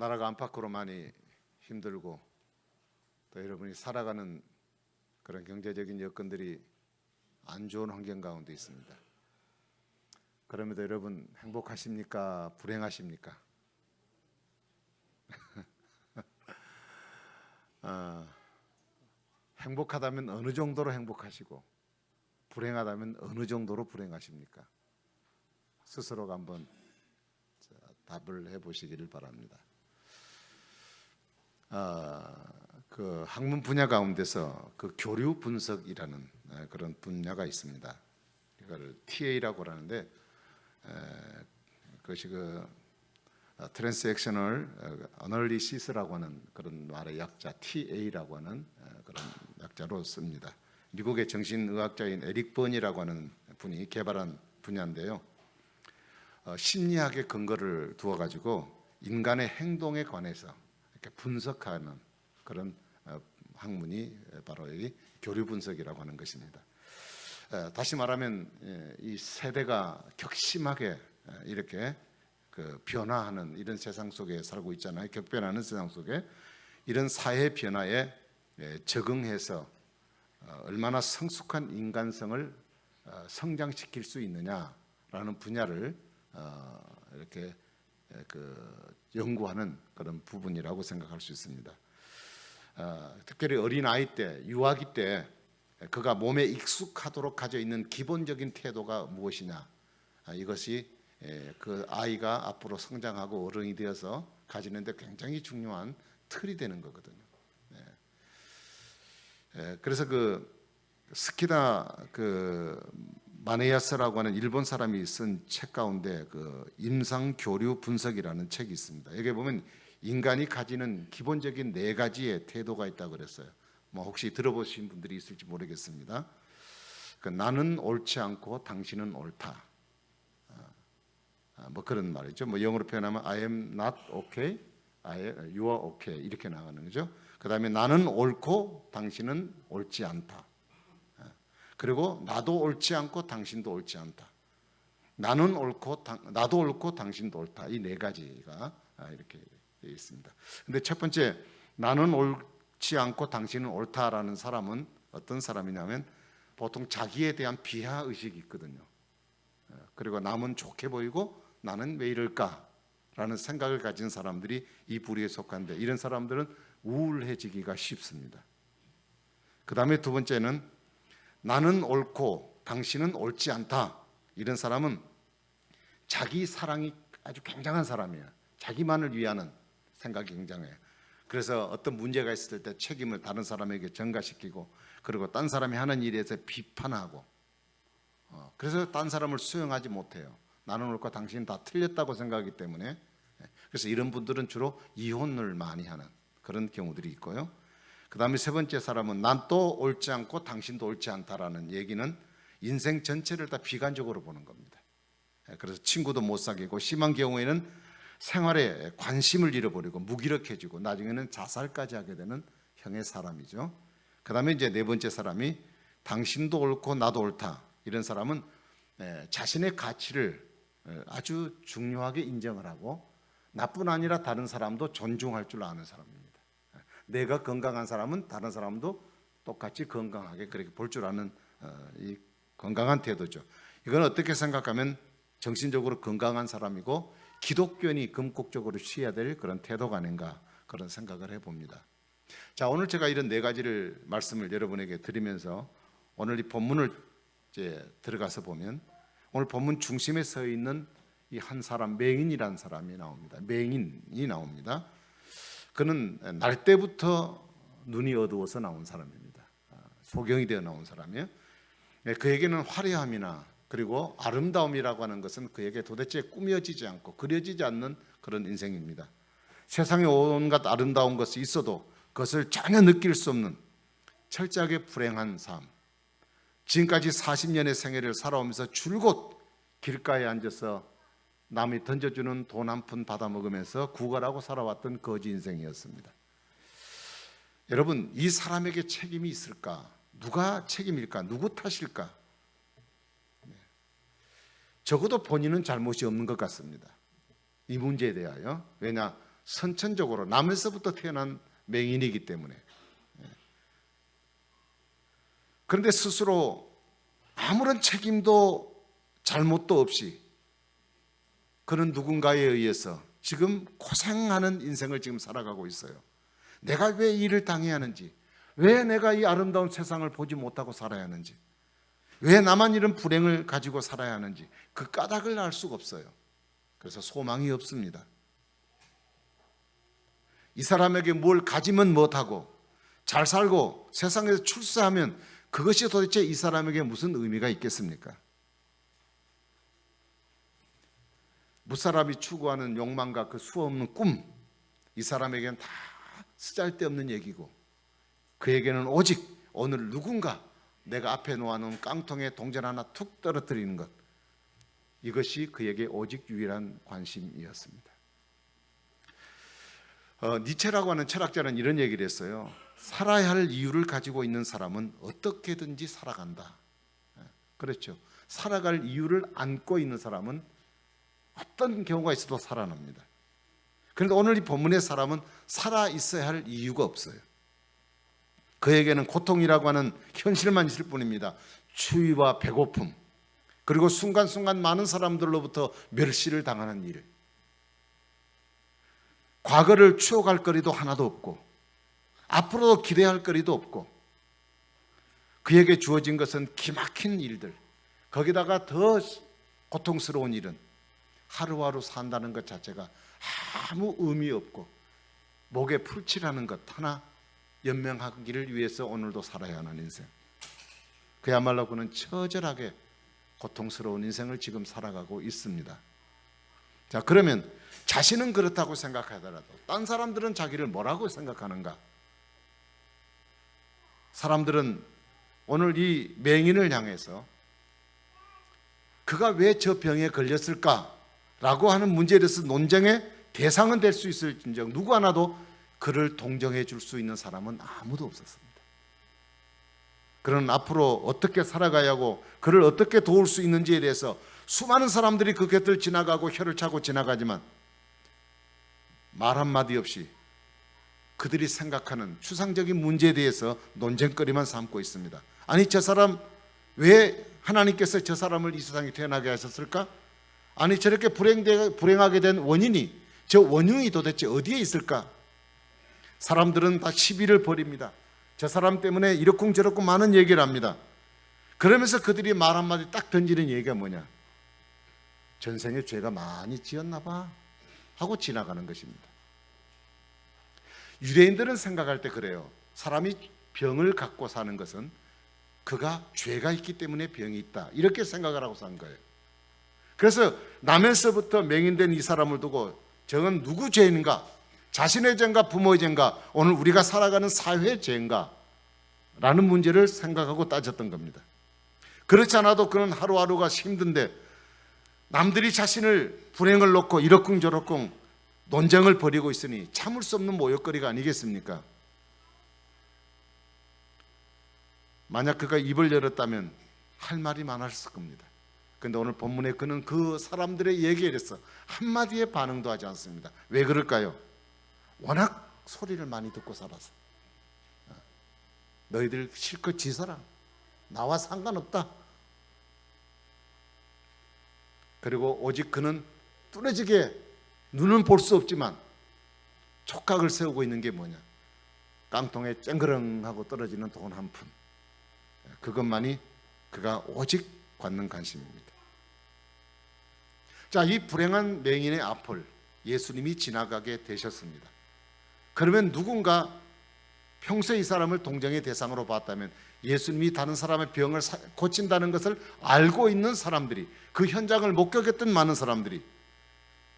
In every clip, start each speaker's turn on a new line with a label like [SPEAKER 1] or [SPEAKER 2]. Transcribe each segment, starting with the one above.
[SPEAKER 1] 나라가 안팎으로 많이 힘들고 또 여러분이 살아가는 그런 경제적인 여건들이 안 좋은 환경 가운데 있습니다. 그럼에도 여러분 행복하십니까? 불행하십니까? 행복하다면 어느 정도로 행복하시고 불행하다면 어느 정도로 불행하십니까? 스스로가 한번 답을 해보시기를 바랍니다. 그 학문 분야 가운데서 그 교류 분석이라는 그런 분야가 있습니다. 이걸 TA라고 하는데 그것이 그 트랜스액셔널 어널리시스라고 하는 그런 말의 약자 TA라고 하는 그런 약자로 씁니다. 미국의 정신의학자인 에릭 번이라고 하는 분이 개발한 분야인데요. 심리학의 근거를 두어 가지고 인간의 행동에 관해서 이렇게 분석하는 그런 학문이 바로 이 교류 분석이라고 하는 것입니다. 다시 말하면 이 세대가 격심하게 이렇게 그 변화하는 이런 세상 속에 살고 있잖아요. 격변하는 세상 속에 이런 사회 변화에 적응해서 얼마나 성숙한 인간성을 성장시킬 수 있느냐라는 분야를 이렇게 그 연구하는 그런 부분이라고 생각할 수 있습니다. 특별히 어린 아이 때, 유아기 때 그가 몸에 익숙하도록 가져 있는 기본적인 태도가 무엇이냐, 이것이 그 아이가 앞으로 성장하고 어른이 되어서 가지는데 굉장히 중요한 틀이 되는 거거든요. 그래서 그 스키다 그 마네야스라고 하는 일본 사람이 쓴 책 가운데 그 임상 교류 분석이라는 책이 있습니다. 여기 보면 인간이 가지는 기본적인 4가지의 태도가 있다고 그랬어요. 뭐 혹시 들어보신 분들이 있을지 모르겠습니다. 그 나는 옳지 않고 당신은 옳다. 뭐 그런 말이죠. 뭐 영어로 표현하면 I am not okay, you are okay 이렇게 나가는 거죠. 그다음에 나는 옳고 당신은 옳지 않다. 그리고 나도 옳지 않고 당신도 옳지 않다. 나는 옳고 나도 옳고 당신도 옳다. 이 4가지가 이렇게 되어 있습니다. 근데 첫 번째 나는 옳지 않고 당신은 옳다라는 사람은 어떤 사람이냐면 보통 자기에 대한 비하 의식이 있거든요. 그리고 남은 좋게 보이고 나는 왜 이럴까라는 생각을 가진 사람들이 이 부류에 속한데 이런 사람들은 우울해지기가 쉽습니다. 그 다음에 두 번째는 나는 옳고 당신은 옳지 않다. 이런 사람은 자기 사랑이 아주 굉장한 사람이에요. 자기만을 위하는 생각이 굉장해요. 그래서 어떤 문제가 있을 때 책임을 다른 사람에게 전가시키고 그리고 딴 사람이 하는 일에 대해서 비판하고 그래서 딴 사람을 수용하지 못해요. 나는 옳고 당신은 다 틀렸다고 생각하기 때문에. 그래서 이런 분들은 주로 이혼을 많이 하는 그런 경우들이 있고요. 그 다음에 세 번째 사람은 난 또 옳지 않고 당신도 옳지 않다라는 얘기는 인생 전체를 다 비관적으로 보는 겁니다. 그래서 친구도 못 사귀고 심한 경우에는 생활에 관심을 잃어버리고 무기력해지고 나중에는 자살까지 하게 되는 형의 사람이죠. 그 다음에 이제 네 번째 사람이 당신도 옳고 나도 옳다. 이런 사람은 자신의 가치를 아주 중요하게 인정을 하고 나뿐 아니라 다른 사람도 존중할 줄 아는 사람입니다. 내가 건강한 사람은 다른 사람도 똑같이 건강하게 그렇게 볼 줄 아는 이 건강한 태도죠. 이건 어떻게 생각하면 정신적으로 건강한 사람이고 기독교인이 금국적으로 취해야 될 그런 태도가 아닌가 그런 생각을 해봅니다. 자, 오늘 제가 이런 4가지를 말씀을 여러분에게 드리면서 오늘 이 본문을 이제 들어가서 보면 오늘 본문 중심에 서 있는 이 한 사람 맹인이라는 사람이 나옵니다. 맹인이 나옵니다. 그는 날 때부터 눈이 어두워서 나온 사람입니다. 소경이 되어 나온 사람이에요. 그에게는 화려함이나 그리고 아름다움이라고 하는 것은 그에게 도대체 꾸며지지 않고 그려지지 않는 그런 인생입니다. 세상에 온갖 아름다운 것이 있어도 그것을 전혀 느낄 수 없는 철저하게 불행한 삶. 지금까지 40년의 생애를 살아오면서 줄곧 길가에 앉아서 남이 던져주는 돈 한 푼 받아먹으면서 구걸하고 살아왔던 거지 인생이었습니다. 여러분, 이 사람에게 책임이 있을까? 누가 책임일까? 누구 탓일까? 적어도 본인은 잘못이 없는 것 같습니다. 이 문제에 대하여. 왜냐? 선천적으로 남에서부터 태어난 맹인이기 때문에. 그런데 스스로 아무런 책임도 잘못도 없이 그런 누군가에 의해서 지금 고생하는 인생을 지금 살아가고 있어요. 내가 왜 이 일을 당해야 하는지, 왜 내가 이 아름다운 세상을 보지 못하고 살아야 하는지, 왜 나만 이런 불행을 가지고 살아야 하는지 그 까닭을 알 수가 없어요. 그래서 소망이 없습니다. 이 사람에게 뭘 가지면 못하고 잘 살고 세상에서 출세하면 그것이 도대체 이 사람에게 무슨 의미가 있겠습니까? 무사람이 추구하는 욕망과 그 수없는 꿈, 이 사람에게는 다 쓰잘데없는 얘기고 그에게는 오직 오늘 누군가 내가 앞에 놓아놓은 깡통에 동전 하나 툭 떨어뜨리는 것, 이것이 그에게 오직 유일한 관심이었습니다. 니체라고 하는 철학자는 이런 얘기를 했어요. 살아야 할 이유를 가지고 있는 사람은 어떻게든지 살아간다. 그렇죠. 살아갈 이유를 안고 있는 사람은 어떤 경우가 있어도 살아납니다. 그런데 오늘 이 본문의 사람은 살아 있어야 할 이유가 없어요. 그에게는 고통이라고 하는 현실만 있을 뿐입니다. 추위와 배고픔, 그리고 순간순간 많은 사람들로부터 멸시를 당하는 일, 과거를 추억할 거리도 하나도 없고 앞으로도 기대할 거리도 없고 그에게 주어진 것은 기막힌 일들, 거기다가 더 고통스러운 일은 하루하루 산다는 것 자체가 아무 의미 없고 목에 풀칠하는 것 하나 연명하기를 위해서 오늘도 살아야 하는 인생, 그야말로 그는 처절하게 고통스러운 인생을 지금 살아가고 있습니다. 자, 그러면 자신은 그렇다고 생각하더라도 딴 사람들은 자기를 뭐라고 생각하는가? 사람들은 오늘 이 맹인을 향해서 그가 왜 저 병에 걸렸을까? 라고 하는 문제에 대해서 논쟁의 대상은 될 수 있을진정 누구 하나도 그를 동정해 줄 수 있는 사람은 아무도 없었습니다. 그는 앞으로 어떻게 살아가야 하고 그를 어떻게 도울 수 있는지에 대해서 수많은 사람들이 그 곁을 지나가고 혀를 차고 지나가지만 말 한마디 없이 그들이 생각하는 추상적인 문제에 대해서 논쟁거리만 삼고 있습니다. 아니, 저 사람 왜 하나님께서 저 사람을 이 세상에 태어나게 하셨을까? 아니, 저렇게 불행하게 된 원인이, 저 원흉이 도대체 어디에 있을까? 사람들은 다 시비를 벌입니다. 저 사람 때문에 이렇쿵저렇쿵 많은 얘기를 합니다. 그러면서 그들이 말 한마디 딱 던지는 얘기가 뭐냐? 전생에 죄가 많이 지었나 봐 하고 지나가는 것입니다. 유대인들은 생각할 때 그래요. 사람이 병을 갖고 사는 것은 그가 죄가 있기 때문에 병이 있다, 이렇게 생각을 하고 산 거예요. 그래서 남에서부터 맹인된 이 사람을 두고 저건 누구 죄인가? 자신의 죄인가 부모의 죄인가? 오늘 우리가 살아가는 사회의 죄인가? 라는 문제를 생각하고 따졌던 겁니다. 그렇지 않아도 그는 하루하루가 힘든데 남들이 자신을 불행을 놓고 이러쿵저러쿵 논쟁을 벌이고 있으니 참을 수 없는 모욕거리가 아니겠습니까? 만약 그가 입을 열었다면 할 말이 많았을 겁니다. 그런데 오늘 본문에 그는 그 사람들의 얘기에 대해서 한마디의 반응도 하지 않습니다. 왜 그럴까요? 워낙 소리를 많이 듣고 살아서. 너희들 실컷 지서라, 나와 상관없다. 그리고 오직 그는 뚜레지게 눈은 볼 수 없지만 촉각을 세우고 있는 게 뭐냐? 깡통에 쨍그렁하고 떨어지는 돈 한 푼, 그것만이 그가 오직 갖는 관심입니다. 자, 이 불행한 맹인의 앞을 예수님이 지나가게 되셨습니다. 그러면 누군가 평소에 이 사람을 동정의 대상으로 봤다면 예수님이 다른 사람의 병을 고친다는 것을 알고 있는 사람들이, 그 현장을 목격했던 많은 사람들이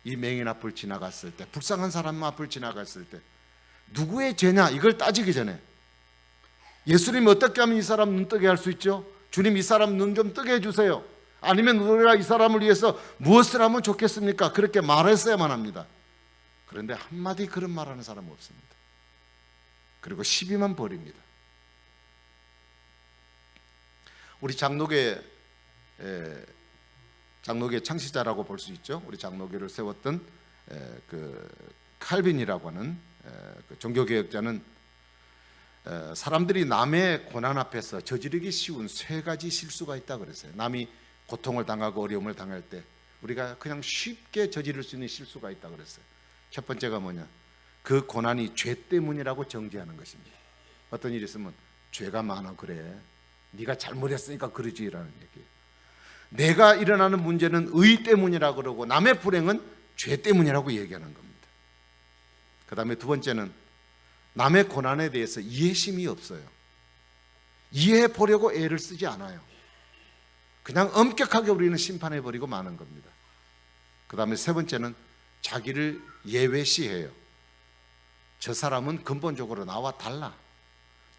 [SPEAKER 1] 이 맹인 앞을 지나갔을 때, 불쌍한 사람 앞을 지나갔을 때 누구의 죄냐 이걸 따지기 전에 예수님이 어떻게 하면 이 사람 눈 뜨게 할 수 있죠? 주님, 이 사람 눈 좀 뜨게 해주세요. 아니면 우리가 이 사람을 위해서 무엇을 하면 좋겠습니까? 그렇게 말했어야만 합니다. 그런데 한마디 그런 말하는 사람은 없습니다. 그리고 시비만 벌입니다. 우리 장로교의 창시자라고 볼 수 있죠. 우리 장로교를 세웠던 그 칼빈이라고 하는 그 종교개혁자는 사람들이 남의 고난 앞에서 저지르기 쉬운 세 가지 실수가 있다 그랬어요. 남이 고통을 당하고 어려움을 당할 때 우리가 그냥 쉽게 저지를 수 있는 실수가 있다 그랬어요. 첫 번째가 뭐냐? 그 고난이 죄 때문이라고 정죄하는 것입니다. 어떤 일이 있으면 죄가 많아 그래, 네가 잘못했으니까 그러지라는 얘기예요. 내가 일어나는 문제는 의 때문이라고 그러고 남의 불행은 죄 때문이라고 얘기하는 겁니다. 그 다음에 두 번째는 남의 고난에 대해서 이해심이 없어요. 이해해 보려고 애를 쓰지 않아요. 그냥 엄격하게 우리는 심판해버리고 마는 겁니다. 그 다음에 세 번째는 자기를 예외시해요. 저 사람은 근본적으로 나와 달라.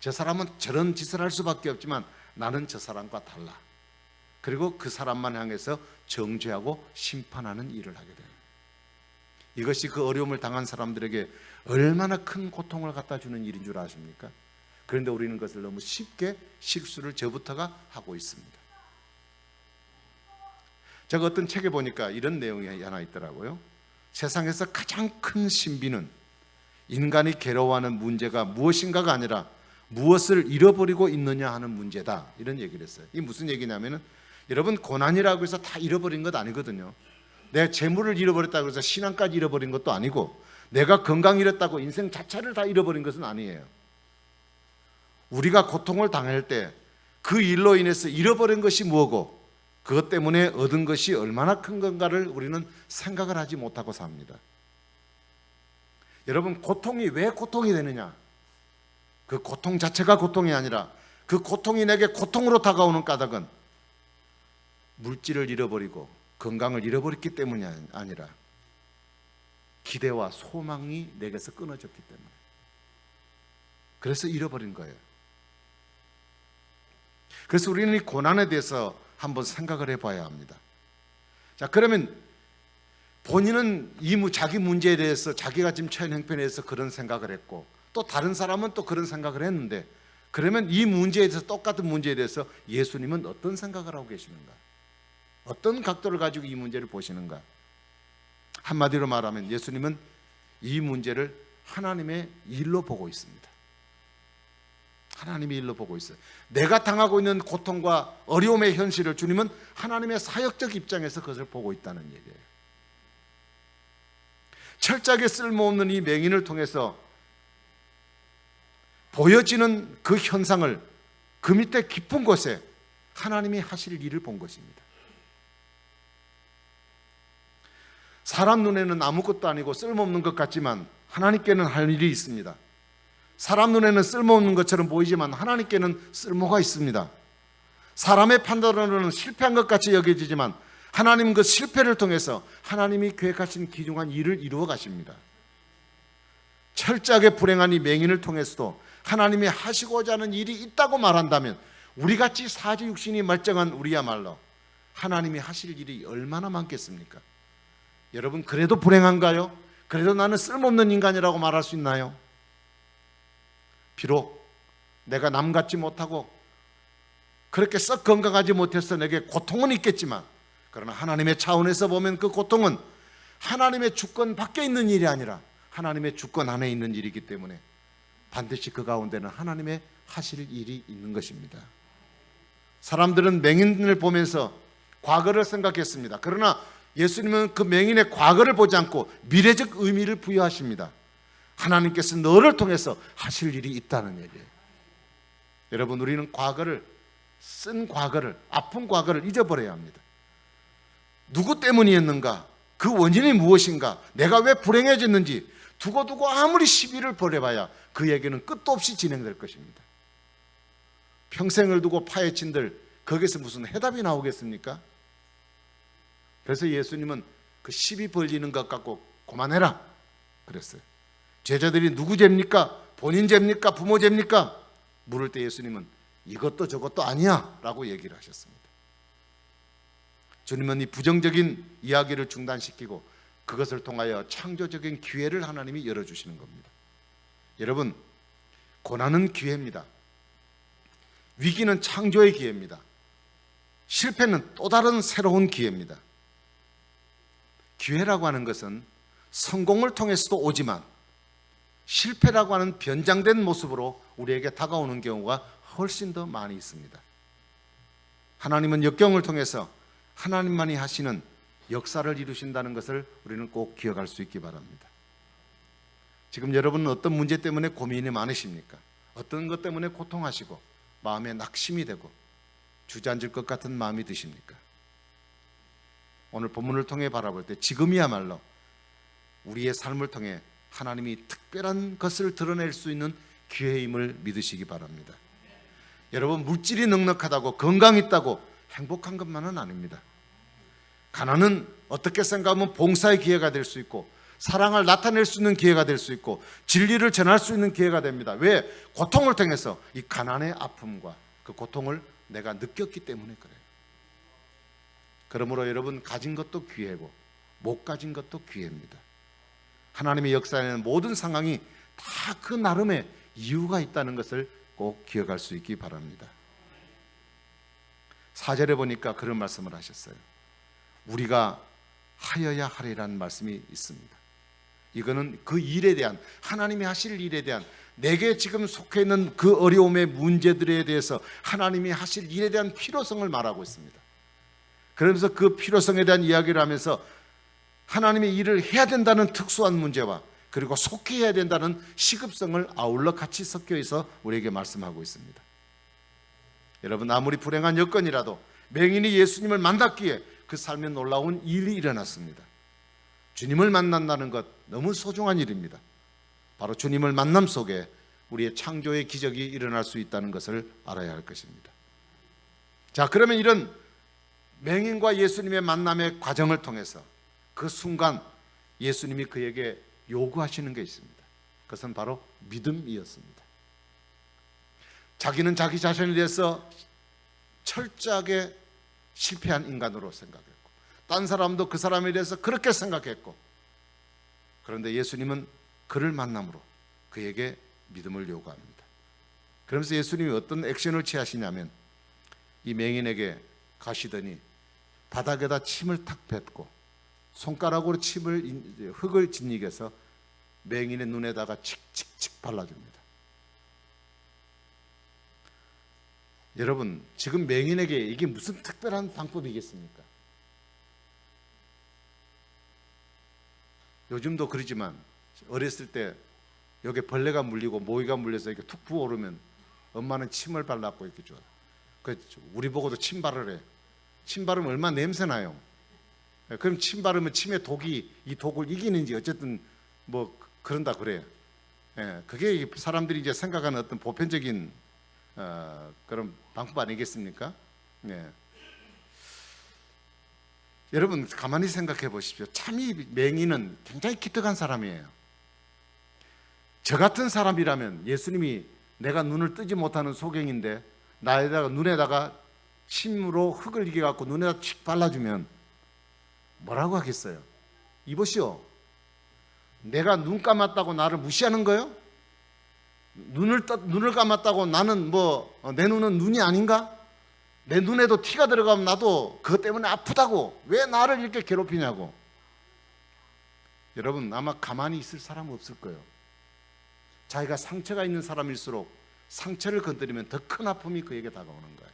[SPEAKER 1] 저 사람은 저런 짓을 할 수밖에 없지만 나는 저 사람과 달라. 그리고 그 사람만 향해서 정죄하고 심판하는 일을 하게 돼요. 이것이 그 어려움을 당한 사람들에게 얼마나 큰 고통을 갖다 주는 일인 줄 아십니까? 그런데 우리는 그것을 너무 쉽게 실수를 저부터가 하고 있습니다. 제가 어떤 책에 보니까 이런 내용이 하나 있더라고요. 세상에서 가장 큰 신비는 인간이 괴로워하는 문제가 무엇인가가 아니라 무엇을 잃어버리고 있느냐 하는 문제다, 이런 얘기를 했어요. 이게 무슨 얘기냐면은 여러분, 고난이라고 해서 다 잃어버린 것 아니거든요. 내 재물을 잃어버렸다고 해서 신앙까지 잃어버린 것도 아니고, 내가 건강 잃었다고 인생 자체를 다 잃어버린 것은 아니에요. 우리가 고통을 당할 때 그 일로 인해서 잃어버린 것이 뭐고 그것 때문에 얻은 것이 얼마나 큰 건가를 우리는 생각을 하지 못하고 삽니다. 여러분, 고통이 왜 고통이 되느냐? 그 고통 자체가 고통이 아니라 그 고통이 내게 고통으로 다가오는 까닭은 물질을 잃어버리고 건강을 잃어버렸기 때문이 아니라 기대와 소망이 내게서 끊어졌기 때문에, 그래서 잃어버린 거예요. 그래서 우리는 이 고난에 대해서 한번 생각을 해봐야 합니다. 자, 그러면 본인은 자기 문제에 대해서, 자기가 지금 처한 형편에 대해서 그런 생각을 했고, 또 다른 사람은 또 그런 생각을 했는데, 그러면 이 문제에 대해서, 똑같은 문제에 대해서 예수님은 어떤 생각을 하고 계시는가? 어떤 각도를 가지고 이 문제를 보시는가? 한마디로 말하면 예수님은 이 문제를 하나님의 일로 보고 있습니다. 하나님의 일로 보고 있어요. 내가 당하고 있는 고통과 어려움의 현실을 주님은 하나님의 사역적 입장에서 그것을 보고 있다는 얘기예요. 철저하게 쓸모없는 이 맹인을 통해서 보여지는 그 현상을, 그 밑에 깊은 곳에 하나님이 하실 일을 본 것입니다. 사람 눈에는 아무것도 아니고 쓸모없는 것 같지만 하나님께는 할 일이 있습니다. 사람 눈에는 쓸모없는 것처럼 보이지만 하나님께는 쓸모가 있습니다. 사람의 판단으로는 실패한 것 같이 여겨지지만 하나님은 그 실패를 통해서 하나님이 계획하신 귀중한 일을 이루어 가십니다. 철저하게 불행한 이 맹인을 통해서도 하나님이 하시고자 하는 일이 있다고 말한다면, 우리같이 사지육신이 멀쩡한 우리야말로 하나님이 하실 일이 얼마나 많겠습니까? 여러분, 그래도 불행한가요? 그래도 나는 쓸모없는 인간이라고 말할 수 있나요? 비록 내가 남 같지 못하고 그렇게 썩 건강하지 못해서 내게 고통은 있겠지만, 그러나 하나님의 차원에서 보면 그 고통은 하나님의 주권 밖에 있는 일이 아니라 하나님의 주권 안에 있는 일이기 때문에 반드시 그 가운데는 하나님의 하실 일이 있는 것입니다. 사람들은 맹인을 보면서 과거를 생각했습니다. 그러나 예수님은 그 맹인의 과거를 보지 않고 미래적 의미를 부여하십니다. 하나님께서 너를 통해서 하실 일이 있다는 얘기예요. 여러분, 우리는 쓴 과거를, 아픈 과거를 잊어버려야 합니다. 누구 때문이었는가? 그 원인이 무엇인가? 내가 왜 불행해졌는지 두고두고 아무리 시비를 벌여봐야 그 얘기는 끝도 없이 진행될 것입니다. 평생을 두고 파헤친들 거기서 무슨 해답이 나오겠습니까? 그래서 예수님은 그 시비 벌리는 것 갖고 그만해라 그랬어요. 제자들이 누구 죄입니까? 본인 죄입니까? 부모 죄입니까? 물을 때 예수님은 이것도 저것도 아니야 라고 얘기를 하셨습니다. 주님은 이 부정적인 이야기를 중단시키고 그것을 통하여 창조적인 기회를 하나님이 열어주시는 겁니다. 여러분, 고난은 기회입니다. 위기는 창조의 기회입니다. 실패는 또 다른 새로운 기회입니다. 기회라고 하는 것은 성공을 통해서도 오지만 실패라고 하는 변장된 모습으로 우리에게 다가오는 경우가 훨씬 더 많이 있습니다. 하나님은 역경을 통해서 하나님만이 하시는 역사를 이루신다는 것을 우리는 꼭 기억할 수 있기 바랍니다. 지금 여러분은 어떤 문제 때문에 고민이 많으십니까? 어떤 것 때문에 고통하시고 마음에 낙심이 되고 주저앉을 것 같은 마음이 드십니까? 오늘 본문을 통해 바라볼 때 지금이야말로 우리의 삶을 통해 하나님이 특별한 것을 드러낼 수 있는 기회임을 믿으시기 바랍니다. 여러분, 물질이 넉넉하다고 건강 있다고 행복한 것만은 아닙니다. 가난은 어떻게 생각하면 봉사의 기회가 될 수 있고 사랑을 나타낼 수 있는 기회가 될 수 있고 진리를 전할 수 있는 기회가 됩니다. 왜? 고통을 통해서 이 가난의 아픔과 그 고통을 내가 느꼈기 때문에 그래요. 그러므로 여러분, 가진 것도 기회고 못 가진 것도 기회입니다. 하나님의 역사에는 모든 상황이 다 그 나름의 이유가 있다는 것을 꼭 기억할 수 있기 바랍니다. 4절에 보니까 그런 말씀을 하셨어요. 우리가 하여야 하리라는 말씀이 있습니다. 이거는 그 일에 대한, 하나님이 하실 일에 대한, 내게 지금 속해 있는 그 어려움의 문제들에 대해서 하나님이 하실 일에 대한 필요성을 말하고 있습니다. 그러면서 그 필요성에 대한 이야기를 하면서 하나님의 일을 해야 된다는 특수한 문제와 그리고 속히 해야 된다는 시급성을 아울러 같이 섞여 있어 우리에게 말씀하고 있습니다. 여러분, 아무리 불행한 여건이라도 맹인이 예수님을 만났기에 그 삶에 놀라운 일이 일어났습니다. 주님을 만난다는 것 너무 소중한 일입니다. 바로 주님을 만남 속에 우리의 창조의 기적이 일어날 수 있다는 것을 알아야 할 것입니다. 자, 그러면 이런 맹인과 예수님의 만남의 과정을 통해서 그 순간 예수님이 그에게 요구하시는 게 있습니다. 그것은 바로 믿음이었습니다. 자기는 자기 자신에 대해서 철저하게 실패한 인간으로 생각했고 딴 사람도 그 사람에 대해서 그렇게 생각했고, 그런데 예수님은 그를 만남으로 그에게 믿음을 요구합니다. 그러면서 예수님이 어떤 액션을 취하시냐면 이 맹인에게 가시더니 바닥에다 침을 탁 뱉고 손가락으로 흙을 짓이겨서 맹인의 눈에다가 칙칙칙 발라줍니다. 여러분, 지금 맹인에게 이게 무슨 특별한 방법이겠습니까? 요즘도 그러지만 어렸을 때 여기 벌레가 물리고 모기가 물려서 이렇게 툭 부어오르면 엄마는 침을 발랐고 이렇게 줘. 우리 보고도 침 바르래. 침 바르면 얼마나 냄새나요. 그럼 침 바르면 침의 독이 이 독을 이기는지 어쨌든 뭐 그런다 그래요. 그게 사람들이 이제 생각하는 어떤 보편적인 그런 방법 아니겠습니까? 여러분, 가만히 생각해 보십시오. 참 이 맹인은 굉장히 기특한 사람이에요. 저 같은 사람이라면 예수님이 내가 눈을 뜨지 못하는 소경인데 나에다가 눈에다가 침으로 흙을 이겨갖고 눈에다 칙 발라주면 뭐라고 하겠어요? 이보시오, 내가 눈 감았다고 나를 무시하는 거요? 눈을 감았다고 나는 내 눈은 눈이 아닌가? 내 눈에도 티가 들어가면 나도 그것 때문에 아프다고 왜 나를 이렇게 괴롭히냐고. 여러분, 아마 가만히 있을 사람 없을 거예요. 자기가 상처가 있는 사람일수록 상처를 건드리면 더 큰 아픔이 그에게 다가오는 거예요.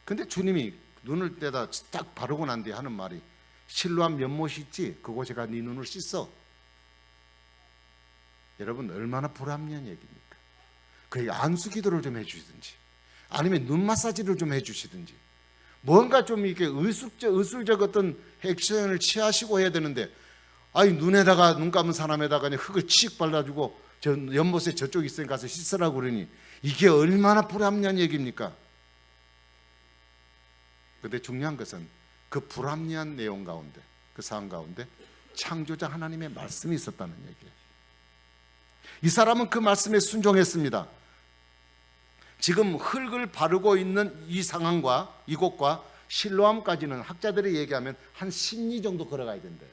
[SPEAKER 1] 근데 주님이 눈을 떼다 딱 바르고 난 뒤에 하는 말이 실로한 면못이 있지 그곳에가 네 눈을 씻어. 여러분, 얼마나 불합리한 얘기입니까? 그에게 안수 기도를 좀 해주시든지 아니면 눈 마사지를 좀 해주시든지 뭔가 좀 이렇게 의술적 어떤 액션을 취하시고 해야 되는데, 아니 눈에다가, 눈 감은 사람에다가 흙을 칙 발라주고 저 연못에 저쪽 있으니까 가서 씻으라고 그러니 이게 얼마나 불합리한 얘기입니까? 그런데 중요한 것은 그 불합리한 내용 가운데, 그 상황 가운데 창조자 하나님의 말씀이 있었다는 얘기예요. 이 사람은 그 말씀에 순종했습니다. 지금 흙을 바르고 있는 이 상황과 이곳과 실로암까지는 학자들이 얘기하면 한 10리 정도 걸어가야 된대요.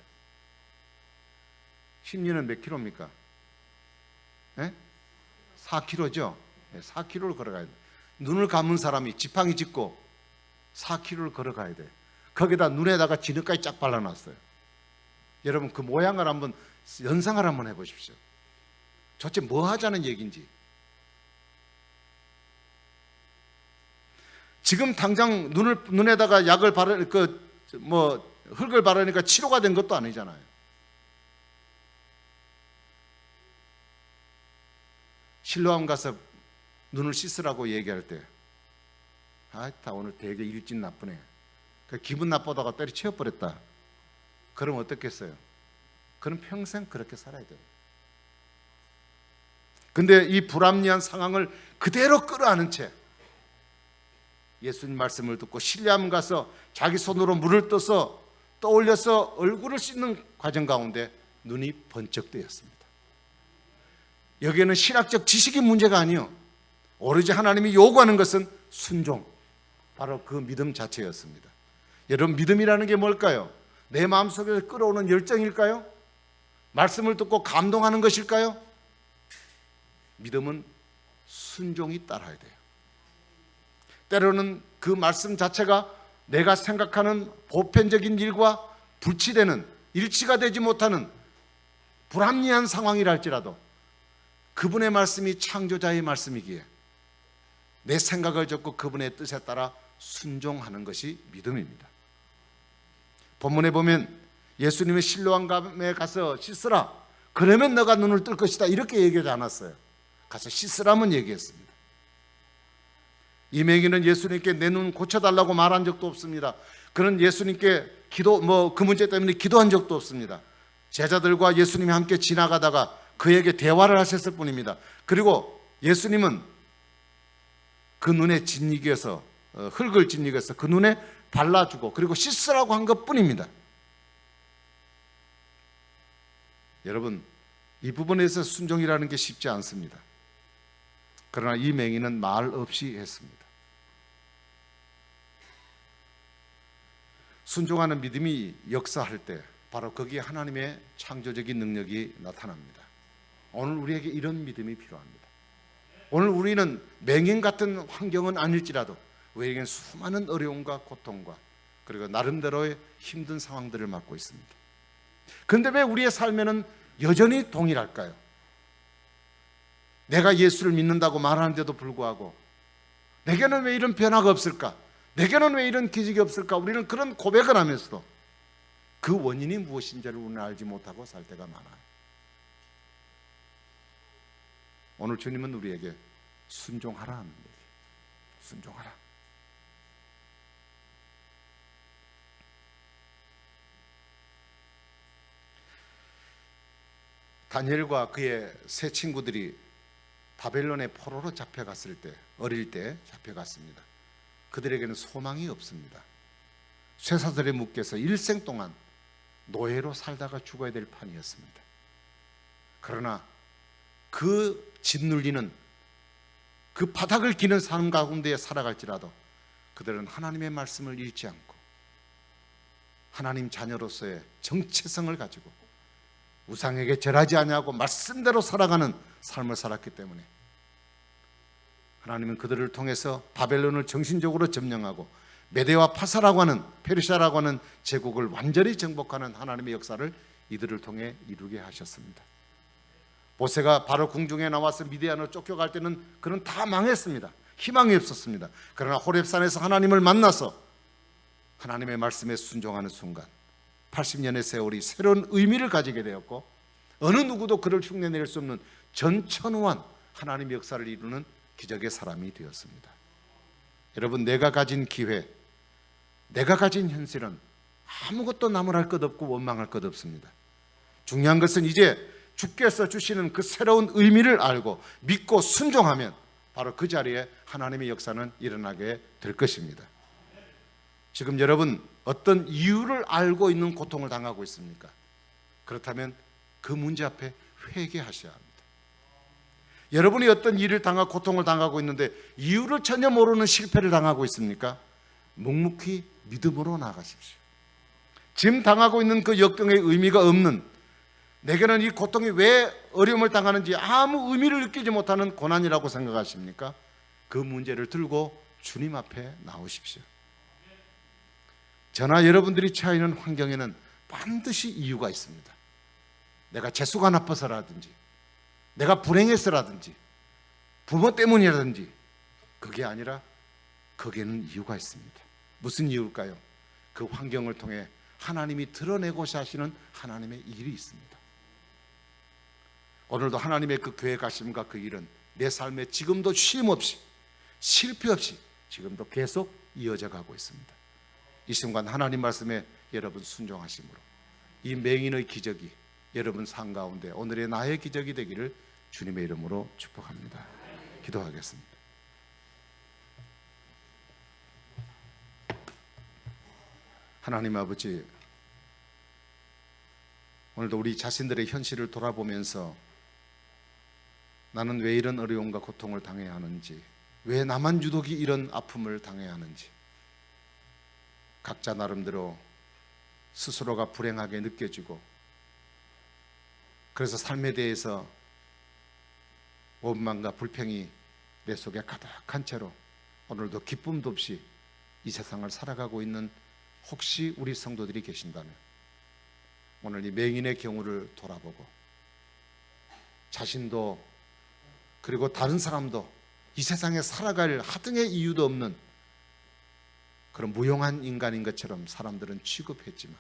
[SPEAKER 1] 10리는 몇 킬로입니까? 4km죠. 4km를 걸어가야 돼요. 눈을 감은 사람이 지팡이 짚고 4km를 걸어가야 돼요. 거기다 눈에다가 진흙까지 쫙 발라놨어요. 여러분 그 모양을 한번 연상을 한번 해보십시오. 도대체 뭐 하자는 얘기인지. 지금 당장 눈에다가 약을 흙을 바르니까 치료가 된 것도 아니잖아요. 실로암 가서 눈을 씻으라고 얘기할 때, 다 오늘 되게 일진 나쁘네. 기분 나쁘다가 때려치워 버렸다. 그럼 어떻겠어요? 그럼 평생 그렇게 살아야 돼요. 근데 이 불합리한 상황을 그대로 끌어안은 채 예수님 말씀을 듣고 실로암 가서 자기 손으로 물을 떠올려서 얼굴을 씻는 과정 가운데 눈이 번쩍 뜨였습니다. 여기에는 신학적 지식이 문제가 아니요, 오로지 하나님이 요구하는 것은 순종, 바로 그 믿음 자체였습니다. 여러분 믿음이라는 게 뭘까요? 내 마음속에서 끌어오는 열정일까요? 말씀을 듣고 감동하는 것일까요? 믿음은 순종이 따라야 돼요. 때로는 그 말씀 자체가 내가 생각하는 보편적인 일과 불치되는, 일치가 되지 못하는 불합리한 상황이라 할지라도 그분의 말씀이 창조자의 말씀이기에 내 생각을 접고 그분의 뜻에 따라 순종하는 것이 믿음입니다. 본문에 보면 예수님의 실로암에 가서 씻으라, 그러면 너가 눈을 뜰 것이다, 이렇게 얘기하지 않았어요. 가서 씻으라면 얘기했습니다. 이 맹인은 예수님께 내 눈 고쳐달라고 말한 적도 없습니다. 그는 예수님께 그 문제 때문에 기도한 적도 없습니다. 제자들과 예수님이 함께 지나가다가 그에게 대화를 하셨을 뿐입니다. 그리고 예수님은 그 눈에 짓이겨서 흙을 짓이겨서 그 눈에 발라주고 그리고 씻으라고 한 것뿐입니다. 여러분, 이 부분에서 순종이라는 게 쉽지 않습니다. 그러나 이 맹인은 말 없이 했습니다. 순종하는 믿음이 역사할 때 바로 거기에 하나님의 창조적인 능력이 나타납니다. 오늘 우리에게 이런 믿음이 필요합니다. 오늘 우리는 맹인 같은 환경은 아닐지라도 우리에겐 수많은 어려움과 고통과 그리고 나름대로의 힘든 상황들을 맞고 있습니다. 그런데 왜 우리의 삶에는 여전히 동일할까요? 내가 예수를 믿는다고 말하는데도 불구하고 내게는 왜 이런 변화가 없을까? 내게는 왜 이런 기적이 없을까? 우리는 그런 고백을 하면서도 그 원인이 무엇인지를 우리는 알지 못하고 살 때가 많아요. 오늘 주님은 우리에게 순종하라는 얘기예요. 순종하라. 다니엘과 그의 세 친구들이 바벨론의 포로로 잡혀갔을 때, 어릴 때 잡혀갔습니다. 그들에게는 소망이 없습니다. 쇠사슬에 묶여서 일생 동안 노예로 살다가 죽어야 될 판이었습니다. 그러나 그 짓눌리는 그 바닥을 기는 삶 가운데 살아갈지라도 그들은 하나님의 말씀을 잃지 않고 하나님 자녀로서의 정체성을 가지고 우상에게 절하지 아니하고 말씀대로 살아가는 삶을 살았기 때문에 하나님은 그들을 통해서 바벨론을 정신적으로 점령하고 메대와 파사라고 하는, 페르시아라고 하는 제국을 완전히 정복하는 하나님의 역사를 이들을 통해 이루게 하셨습니다. 모세가 바로 궁중에 나와서 미디안으로 쫓겨갈 때는 그는 다 망했습니다. 희망이 없었습니다. 그러나 호렙산에서 하나님을 만나서 하나님의 말씀에 순종하는 순간 80년의 세월이 새로운 의미를 가지게 되었고 어느 누구도 그를 흉내낼 수 없는 전천후한 하나님의 역사를 이루는 기적의 사람이 되었습니다. 여러분, 내가 가진 기회, 내가 가진 현실은 아무것도 나무랄 것 없고 원망할 것 없습니다. 중요한 것은 이제 주께서 주시는 그 새로운 의미를 알고 믿고 순종하면 바로 그 자리에 하나님의 역사는 일어나게 될 것입니다. 지금 여러분 어떤 이유를 알고 있는 고통을 당하고 있습니까? 그렇다면 그 문제 앞에 회개하셔야 합니다. 여러분이 어떤 일을 당하고 고통을 당하고 있는데 이유를 전혀 모르는 실패를 당하고 있습니까? 묵묵히 믿음으로 나아가십시오. 지금 당하고 있는 그 역경의 의미가 없는, 내게는 이 고통이 왜 어려움을 당하는지 아무 의미를 느끼지 못하는 고난이라고 생각하십니까? 그 문제를 들고 주님 앞에 나오십시오. 저나 여러분들이 처해 있는 환경에는 반드시 이유가 있습니다. 내가 재수가 나빠서라든지, 내가 불행해서라든지, 부모 때문이라든지, 그게 아니라 거기에는 이유가 있습니다. 무슨 이유일까요? 그 환경을 통해 하나님이 드러내고자 하시는 하나님의 일이 있습니다. 오늘도 하나님의 그 계획하심과 그 일은 내 삶에 지금도 쉼 없이, 실패 없이 지금도 계속 이어져 가고 있습니다. 이 순간 하나님 말씀에 여러분 순종하심으로 이 맹인의 기적이 여러분 삶 가운데 오늘의 나의 기적이 되기를 주님의 이름으로 축복합니다. 기도하겠습니다. 하나님 아버지, 오늘도 우리 자신들의 현실을 돌아보면서 나는 왜 이런 어려움과 고통을 당해야 하는지, 왜 나만 유독이 이런 아픔을 당해야 하는지, 각자 나름대로 스스로가 불행하게 느껴지고, 그래서 삶에 대해서 원망과 불평이 내 속에 가득한 채로 오늘도 기쁨도 없이 이 세상을 살아가고 있는 혹시 우리 성도들이 계신다면 오늘 이 맹인의 경우를 돌아보고 자신도 그리고 다른 사람도 이 세상에 살아갈 하등의 이유도 없는 그런 무용한 인간인 것처럼 사람들은 취급했지만,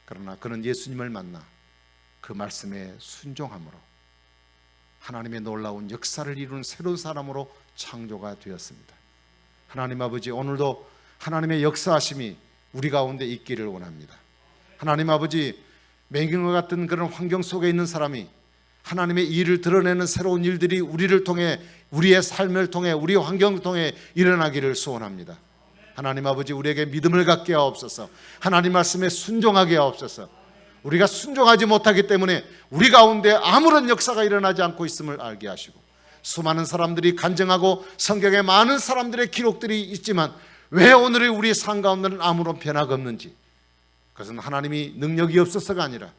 [SPEAKER 1] 그러나 그는 예수님을 만나 그 말씀에 순종함으로 하나님의 놀라운 역사를 이루는 새로운 사람으로 창조가 되었습니다. 하나님 아버지, 오늘도 하나님의 역사하심이 우리 가운데 있기를 원합니다. 하나님 아버지, 맹인과 같은 그런 환경 속에 있는 사람이 하나님의 일을 드러내는 새로운 일들이 우리를 통해, 우리의 삶을 통해, 우리 환경을 통해 일어나기를 소원합니다. 하나님 아버지, 우리에게 믿음을 갖게 하옵소서. 하나님 말씀에 순종하게 하옵소서. 우리가 순종하지 못하기 때문에 우리 가운데 아무런 역사가 일어나지 않고 있음을 알게 하시고, 수많은 사람들이 간증하고 성경에 많은 사람들의 기록들이 있지만 왜 오늘의 우리 삶 가운데는 아무런 변화가 없는지, 그것은 하나님이 능력이 없어서가 아니라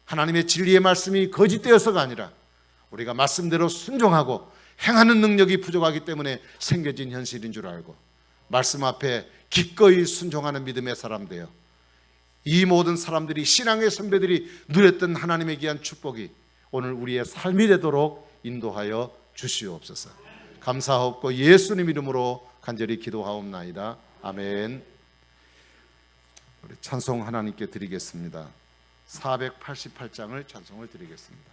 [SPEAKER 1] 하나님의 진리의 말씀이 거짓되어서가 아니라 우리가 말씀대로 순종하고 행하는 능력이 부족하기 때문에 생겨진 현실인 줄 알고 말씀 앞에 기꺼이 순종하는 믿음의 사람 되어 이 모든 사람들이, 신앙의 선배들이 누렸던 하나님의 귀한 축복이 오늘 우리의 삶이 되도록 인도하여 주시옵소서. 감사하옵고 예수님 이름으로 간절히 기도하옵나이다. 아멘. 우리 찬송 하나님께 드리겠습니다. 488장을 찬송을 드리겠습니다.